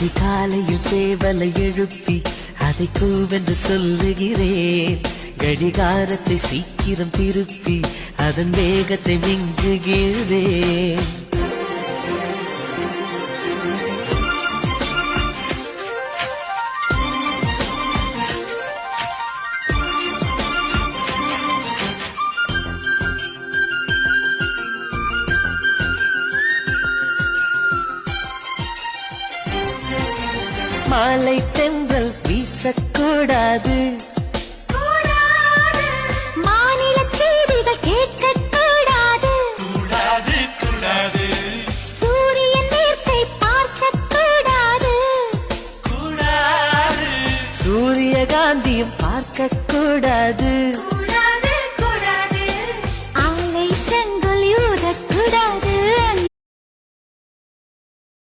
அதிகாலையில் சேவலை எழுப்பி அதை கூவென்று சொல்லுகிறேன். கடிகாரத்தை சீக்கிரம் திருப்பி அதன் வேகத்தை மிஞ்சுகிறேன். மாலை தென்றல் வீசக்கூடாது,